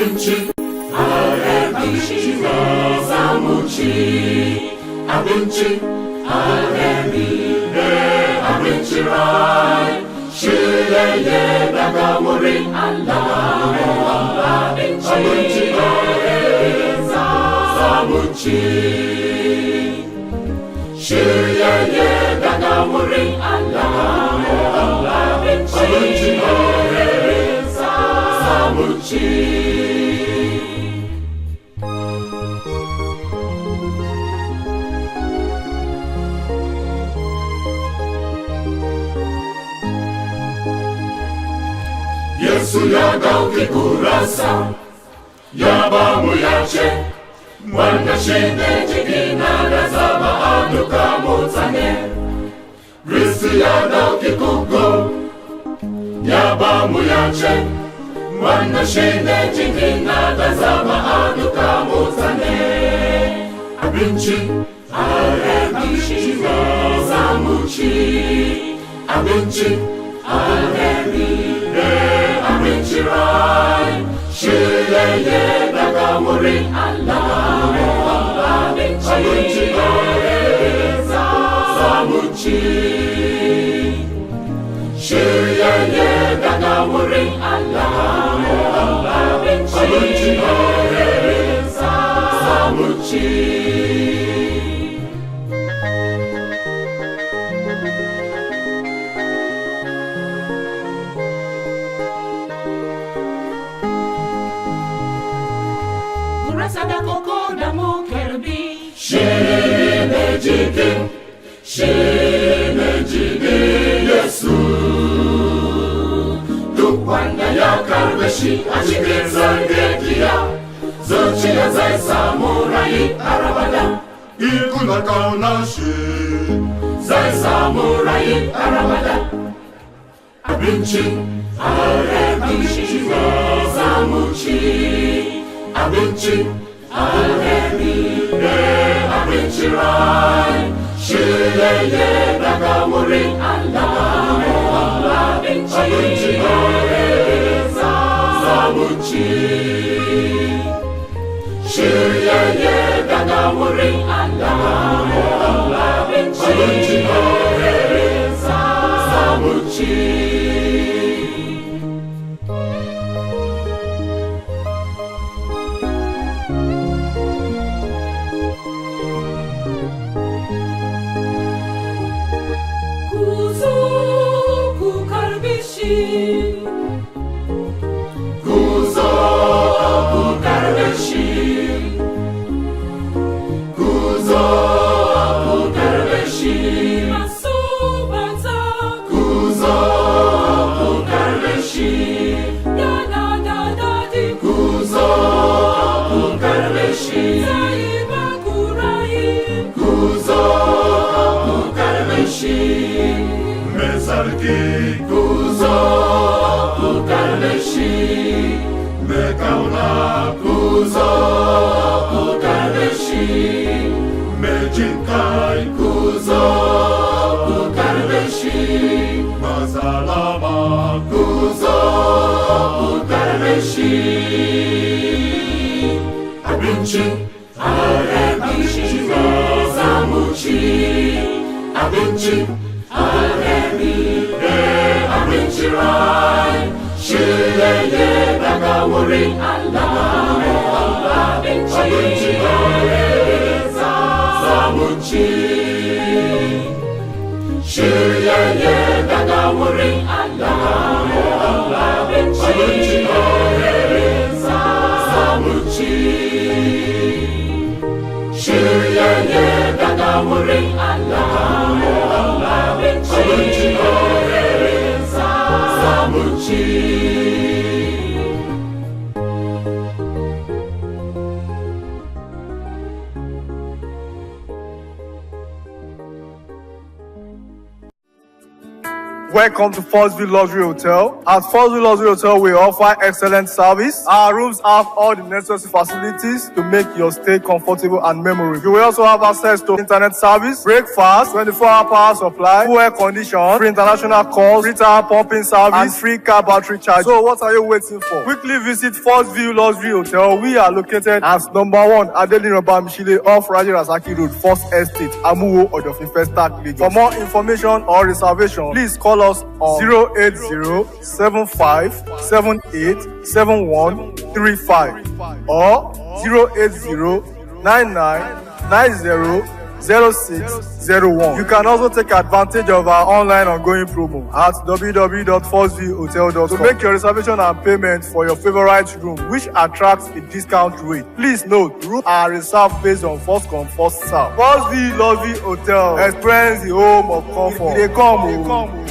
Abinchi, Abinchi, Zamuchi, Abinchi, Abinchi, Rai, Shileye, Dagamuri, Allah, Abinchi, Zamuchi, Shileye, Dagamuri, Allah, Abinchi, Zamuchi. Yesu yagauki kurasa yabamu yache mwana shinde jigina za maaduka mutane Kristi yagauki kugo yabamu yache mwana shinde jigina za maaduka mutane Abinchi Zamuchi Abinchi Abinchi Rai Shileye Dagamuri Allah Abinchi Zamuchi Shileye Dagamuri Allah Abinchi Zamuchi. Shimejiki Yesu Dukwanda ya karbeshi Ajigeza ngekia Zochi ya zai samurai arabada Ikuna kaunashi Zai samurai arabada Abinchi Zamuchi Abinchi Abinchi Rai Shileye Dagamuri Allah Abinchi Zamuchi Shileye Dagamuri Allah Abinchi Zamuchi. Kuzo kukarbeshi mekauna kuzo kukarbeshi mejinkai kuzo kukarbeshi mazalama kuzo kukarbeshi Abinchi Zamuchi Abinchi Abinchi Rai Shileye Dagamuri Allah Abinchi Zamuchi Shileye Dagamuri Allah Abinchi Zamuchi Shileye Dagamuri Allah Abinchi Zamuchi. Welcome to First View Luxury Hotel. At First View Luxury Hotel, we offer excellent service. Our rooms have all the necessary facilities to make your stay comfortable and memorable. You will also have access to internet service, breakfast, 24-hour power supply, full air condition, free international calls, free tire pumping service, and free car battery charge. So what are you waiting for? Quickly visit First View Luxury Hotel. We are located at number 1 Adelino Bamishile off Raji Rasaki Road, First Estate, Amuwo, Odofin Festac, Lagos. For more information or reservation, please call us on 080-7578-7135 or 080-9990-0601. You can also take advantage of our online ongoing promo at www.firstviewhotel.com to make your reservation and payment for your favorite room, which attracts a discount rate. Please note, rooms are reserved based on first come, first serve. First View Luxury Hotel. Experience the home of comfort. They come.